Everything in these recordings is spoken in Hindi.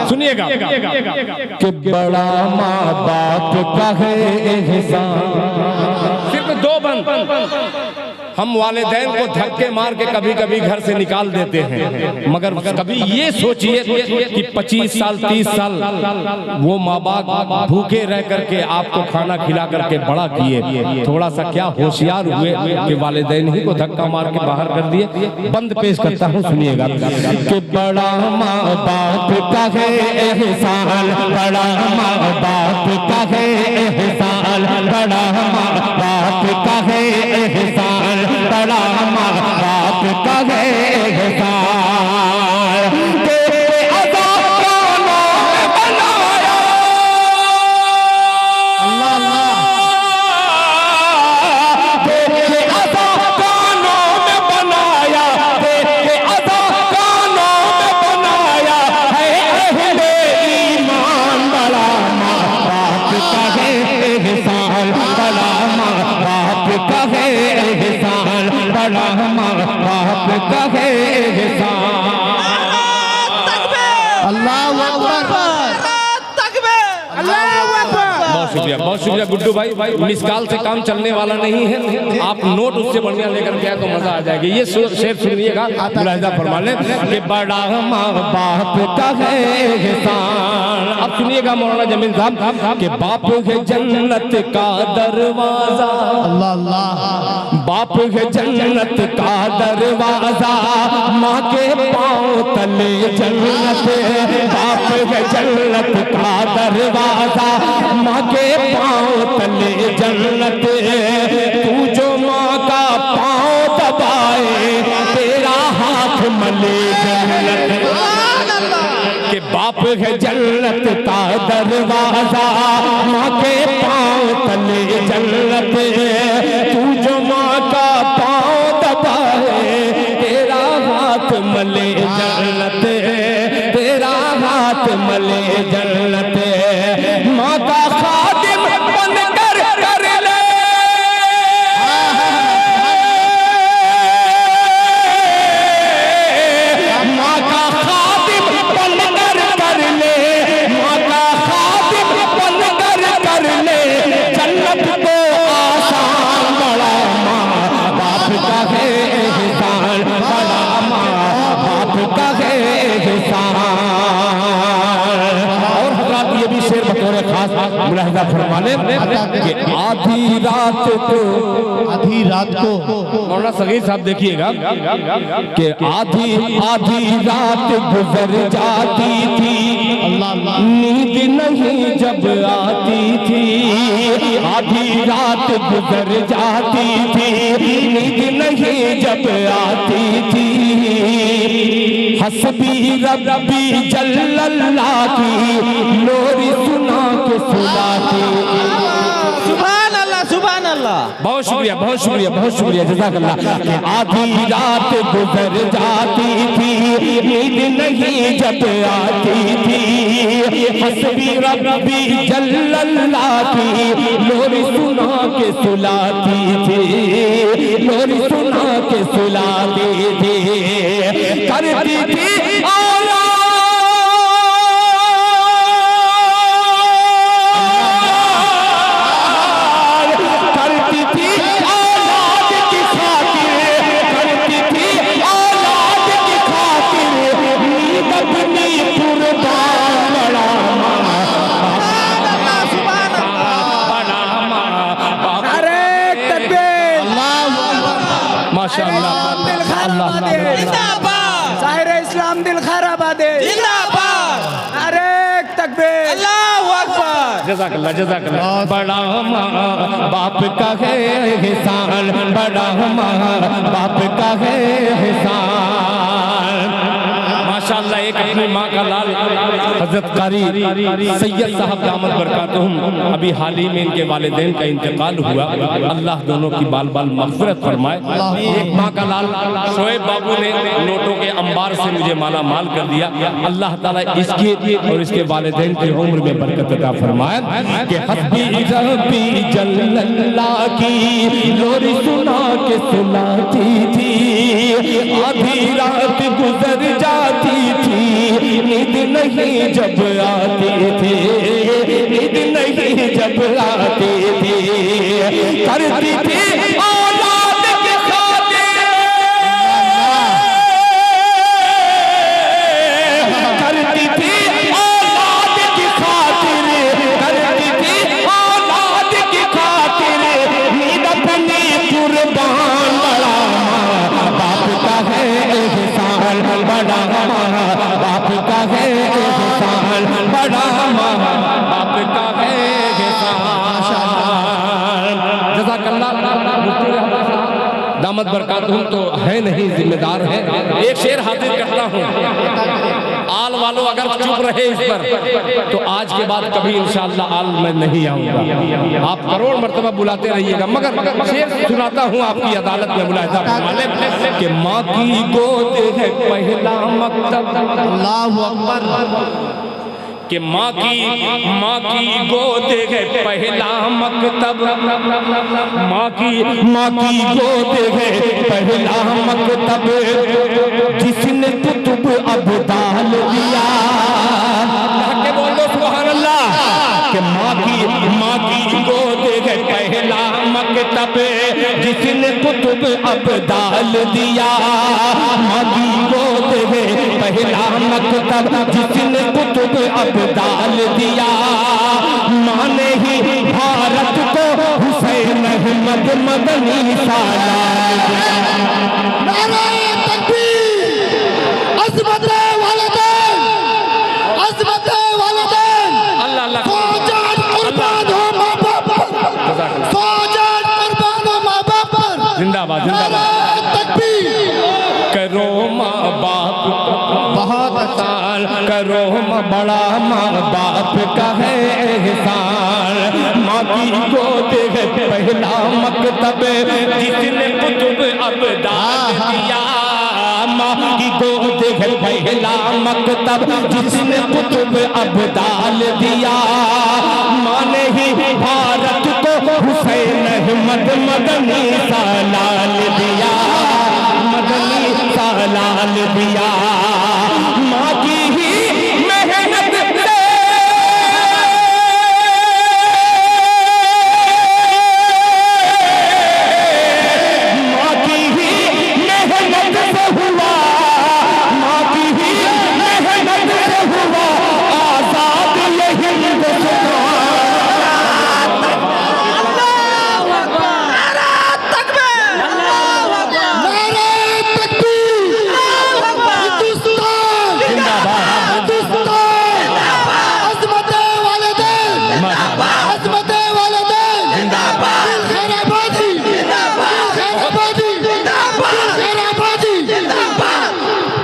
सुनिएगा कि बड़ा माँ बाप का है एहसान। सिर्फ दो बंद। हम वालिदैन को धक्के मार के कभी कभी घर से निकाल देते हैं, मगर कभी ये सोचिए कि 25 साल 30 साल वो माँ बाप भूखे रह करके आपको खाना खिला करके बड़ा किए, थोड़ा सा क्या होशियार हुए कि वालिदैन ही को धक्का मार के बाहर कर दिए। बंद पेश करता हूँ, सुनिएगा कि बड़ा माँ बाप का है एहसान, बड़ा माँ बाप का है एहसान, बड़ा माँ बाप का है एहसान, बड़ा माँ बाप का है एहसान। तेरे अदा कानों में बनाया, अल्लाह अल्लाह, तेरे अदा कानों में बनाया, तेरे अदा कानों में बनाया है अहले ईमान। बड़ा माँ बाप का है एहसान, बड़ा माँ बाप का है एहसान, बड़ा माँ बाप का है एहसान। अल्लाहु अकबर, बहुत शुक्रिया, बहुत शुक्रिया गुड्डू भाई। मिस कॉल से काम चलने वाला नहीं है, आप नोट उससे बढ़िया लेकर के आए तो मजा आ जाएगी। ये शेर सुनिएगा, मुलाहिजा फरमा लें कि बड़ा माँ बाप का है एहसान। अब सुनिएगा मौलाना जमील साहब कि बाप है जन्नत का दरवाजा, अल्लाह अल्लाह, बाप है जन्नत का दरवाजा, माँ के पाँव तले जन्नत, बाप है जन्नत का दरवाजा, माँ के पाँव तले जन्नत। तू जो माँ का पाँव दबाए तेरा हाथ मले जन्नत। कि बाप है जन्नत का दरवाजा, माँ के पाँव तले जन्नत। तू जो माँ का पाँव दबाए तेरा हाथ मले जन्नत, तेरा हाथ मले जन्नत। माँ का खादिम बनकर कर ले, माँ का खादिम बनकर कर ले, माँ का खादिम बनकर कर ले जन्नत को आसान। बड़ा माँ बाप का है एहसान, बड़ा माँ बाप का है एहसान। ये भी शेर बतौर खास मुलाहिजा फरमाने कि आधी रात को मौलाना सगीर साहब देखिएगा कि आधी रात गुजर जाती थी, नींद नहीं जब आती थी। आधी रात गुजर जाती थी, नींद नहीं जब आती थी। हस्बी रब्बी जल्लल्लाह की लोरी सुना के सुनाती। सुभान अल्लाह, सुभान अल्लाह। बहुत शुक्रिया, बहुत शुक्रिया, बहुत शुक्रिया, जज़ाकल्लाह। आधी रात गुजर जाती थी, नींद नहीं जब आती थी। हस्बी रब्बी जल्लल्लाह की लोरी सुना के सुलाती थी, लोरी सुना के सुलाती थी। करती थी जज़ाकल्लाह, जज़ाकल्लाह। बड़ा माँ बाप का है एहसान, बड़ा माँ बाप का है एहसान। माशाअल्लाह, एक अपनी माँ का लाल हज़रत कारी सैयद साहब दामद बरकातहुम, अभी हाल ही में इनके वालिदैन का इंतकाल हुआ। अल्लाह दोनों की बाल बाल मग़फ़िरत फरमाए। एक माँ का लाल शोएब बाबू ने नोटों के अंबार से मुझे माला माल कर दिया। अल्लाह ताला इसकी और इसके वालिदैन की उम्र में बरकत अता फरमाए। कि हस्बी रब्बी जल्लल्लाह की लोरी सुना के सुनाती थी, आधी रात गुजर जाती जाती थी, नींद नहीं जब आती थी, नींद नहीं जब आती थी, करती थी औलाद की खातिर, करती थी औलाद की खातिर, करती थी औलाद की खातिर, नींद अपनी कुर्बान, बड़ा बाप का है एहसान, बड़ा बाप का है एहसान, बड़ा बाप का है एहसान। जज़ाकल्लाह दामद बरकातहुम तो है नहीं, जिम्मेदार है। एक शेर हाजिर करता हूँ, आल वालों अगर चुप रहे इस पर तो आज के बाद कभी इंशाअल्लाह आल मैं नहीं आऊंगा। आप करोड़ मर्तबा बुलाते रहिएगा, मगर शेर सुनाता हूँ आपकी अदालत में मुलाहिजा फरमाने कि माँ की गोद है पहला मकतब, अल्लाहु अकबर, कि माँ की गोद है पहला मकतब, माँ की गोद है पहला मकतब, जिसने कुतुब अब्दाल दिया, के बोल दो सुभान अल्लाह, कि माँ की गोद है पहला मकतब, जिसने कुतुब अब्दाल दिया, माँ की गोद है पहला मकतब, जिसने कुतुब अब्दाल दिया, माँ ने ही भारत को हुसैन अहमद मदनी सालाल दिया। नारे तकबीर, अज़मते वालिदैन, अज़मते वालिदैन, अल्लाह अल्लाह, फौजान कुर्बान हो माँ बाप पर, फौजान कुर्बान हो माँ बाप पर, जिंदाबाद जिंदाबाद। नारे तकबीर, करो माँ बाप बहुत अच्छा, करो बड़ा माँ बाप का है एहसान, माँ की गोद है पहला मकतब, जिसने कुतुब अब्दाल दिया, माँ की गोद है पहला मकतब, जिसने कुतुब अब्दाल दिया, माँ ने ही भारत को हुसैन अहमद मदनी सालाल दिया, मदनी सालाल दिया। माँ की ही मेहनत से माँ की ही मेहनत से हुआ, माँ की ही मेहनत से हुआ आजाद ये हिंदुस्तान।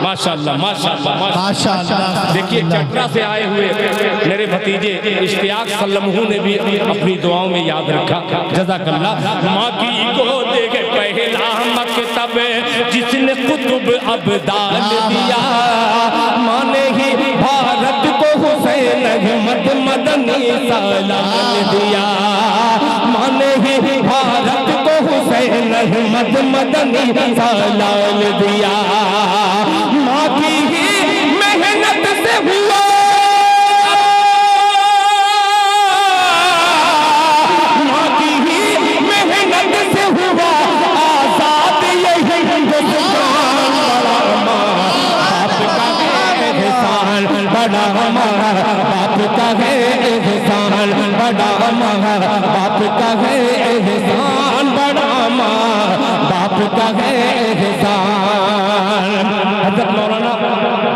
माशाअल्लाह माशाअल्लाह माशाअल्लाह। देखिए चटरा से आए हुए मेरे भतीजे इश्तियाक सल्लमहू ने भी अपनी दुआओं में याद रखा, जज़ाकल्लाह। माँ की गोद के पहला मकतब, जिसने कुतुब अब्दाल दिया, माँ ने ही भारत को हुसैन अहमद मदनी सालाल दिया, माँ ने ही भारत को हुसैन अहमद मदनी सालाल दिया। माँ की ही मेहनत से हुआ, माँ की ही मेहनत से हुआ आजाद ये हिंदुस्तान। बड़ा माँ बाप का है एहसान, बड़ा माँ बाप का है एहसान, बड़ा माँ बाप का है एहसान। हज़रत मौलाना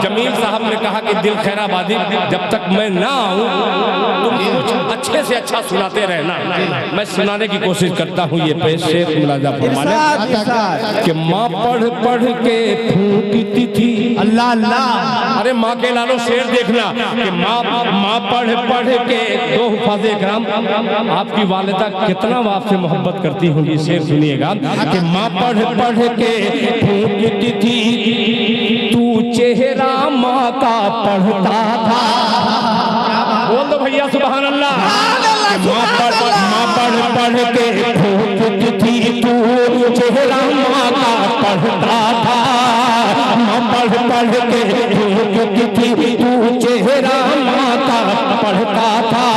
जमील साहब ने कहा कि दिल खैराबादी जब तक मैं ना आऊँ तुम कुछ अच्छे से अच्छा सुनाते रहना। मैं सुनाने की कोशिश करता हूँ। ये पेश शेख मुलाजा फरमाने कि माँ पढ़ पढ़ के फूंकती थी, अल्लाह अल्लाह। अरे माँ के लालो शेर देखना कि माँ पढ़ पढ़ के, दो हुफ़ाज़े इकराम आपकी वालिदा कितना आपसे मोहब्बत करती होंगी। शेर सुनिएगा कि माँ पढ़ पढ़ के फूंकती थी, तू चेहरा माँ का पढ़ता था। बोल दो भैया सुभान अल्लाह। माँ पढ़ पढ़ के फूंकती थी, तू चेहरा माँ का पढ़ता था, माँ पढ़ पढ़ के देखती थी, तू चेहरा माँ का पढ़ता था।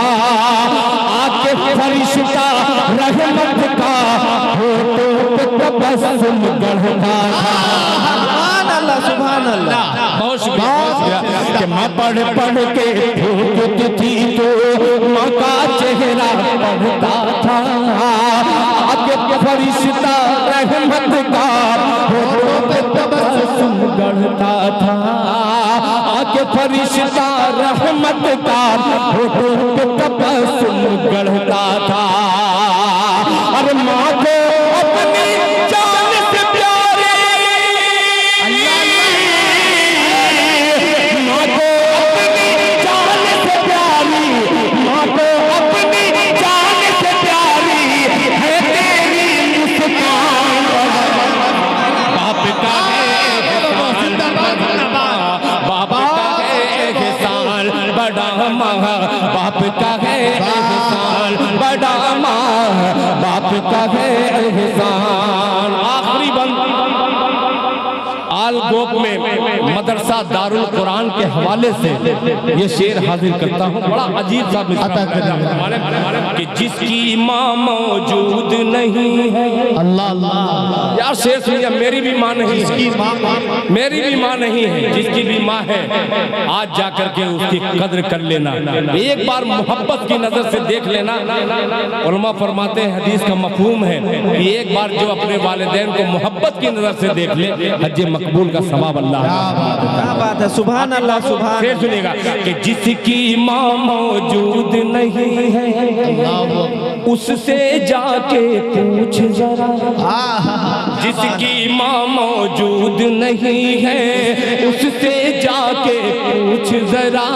आके फरिश्ता रहमत का होठों पे तबस्सुम गढ़ता था। सुभान अल्लाह। बहुत शुक्रिया कि माँ पढ़ पढ़ के देखती थी, तो माँ का चेहरा पढ़ता था। आगे फरिश्ता रहमत का होठों पे तबस्सुम गढ़ता था। आगे फरिश्ता रहमत का होठों पे तबस्सुम गढ़ता था। अरे माँ को अपनी जान से प्यारी, माँ को अपनी जान से प्यारी, माँ को अपनी जान से प्यारी है तेरी मुस्कान। बाप का है बाबा का है एहसान बड़ा माँ, बाप का है एहसान बड़ा माँ, बाप का है एहसान। आखिरी बंद आलगोप में मदरसा दारुल कुरान के हवाले से ये शेर हाजिर करता हूँ। बड़ा अजीब सा कि जिसकी माँ मौजूद नहीं है, अल्लाह अल्लाह। यार शेर सुनिए, मेरी भी माँ नहीं है, मेरी भी माँ नहीं है, जिसकी भी माँ है आज जाकर के उसकी कद्र कर लेना, एक बार मोहब्बत की नजर से देख लेना। उलमा फरमाते हैं हदीस का मफहूम है कि एक बार जो अपने वालिदैन को मोहब्बत की नजर से देख ले, हज मकबूल का सवाब अल्लाह। क्या बात है, सुभान अल्लाह सुभान। फिर सुनिएगा कि जिसकी माँ मौजूद नहीं है, उससे जाके पूछ जरा, जिसकी माँ मौजूद नहीं है, उससे जाके पूछ जरा,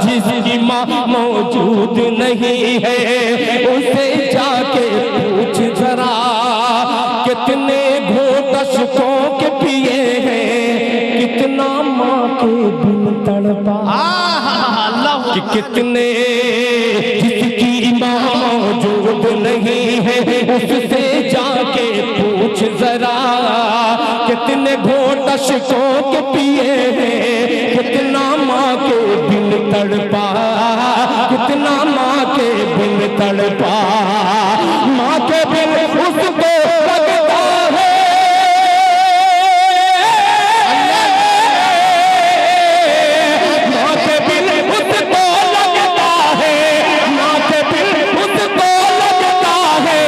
जिसकी माँ मौजूद नहीं है, उससे जाके पूछ जरा, कितने घोट अश्कों के पिए हैं, कितना माँ के बिन तड़पा, कि कितने जिसकी माँ मौजूद नहीं है, उससे जाके पूछ जरा, कितने घोट अश्कों के पिए हैं, कितना माँ के बिन तड़पा, कितना माँ के बिन तड़पा। माँ के बिन उसको लगता है, माँ के बिन उसको लगता है, माँ के बिन उसको लगता है,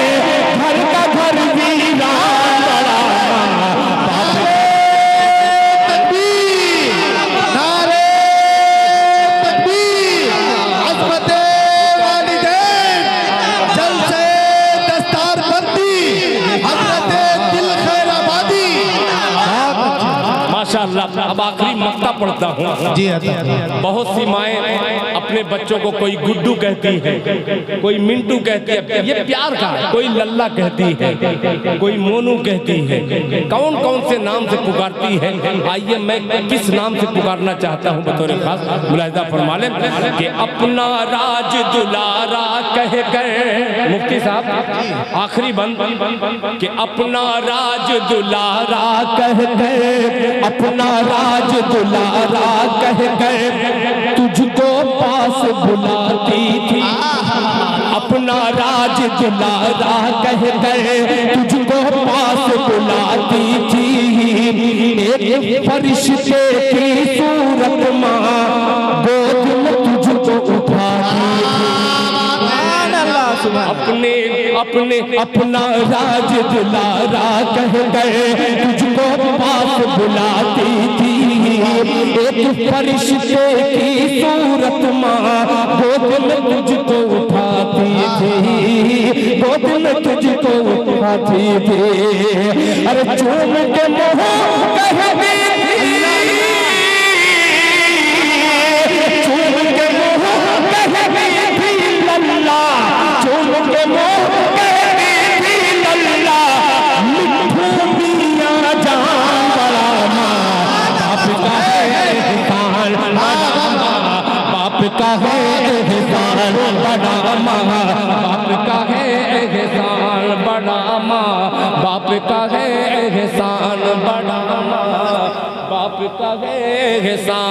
घर का घर वीरान बड़ा। तकबीर, नारे तकबीर, अज़मते वालिदैन, जलसे दस्तारबंदी, हज़रते दिल खैर आबादी। माशाअल्लाह। अब आखिरी मक्ता पढ़ता हूँ। जी बहुत सी माएं अपने बच्चों को कोई गुड्डू कहती है, कोई मिंटू कहती है, ये प्यार का है, कोई लल्ला कहती है, कोई मोनू कहती है, कौन कौन से नाम से पुकारती है। आइए मैं किस नाम से पुकारना चाहता हूँ बतौर खास मुलाहिजा फरमा लें कि अपना राज दुलारा कह कर, मुफ्ती साहब आखिरी बंद कि अपना राज दुलारा कह कर, अपना राज दुलारा कह कर तुझको पास बुलाती थी, अपना राज दुलारा कह कर तुझको पास बुलाती थी, एक फरिश्ते की सूरत माँ गोद में तुझको उठाती थी। अपने अपने अपना राज दुलारा कह गए तुझको पास बुलाती थी, एक फरिश्ते की सूरत माँ गोद में तुझको उठाती थी, गोद में तुझको उठाती थी। अरे चूम के मोह कहती थी, चूम के मोह कहती थी लल्ला, चूम के मोह कहती थी लल्ला, मिठू मियां जान बड़ा माँ, बाप का है एहसान बड़ा माँ, बाप का है एहसान बड़ा माँ, बाप का है एहसान बड़ा माँ बाप का है एहसान, बड़ा माँ बाप का है एहसान।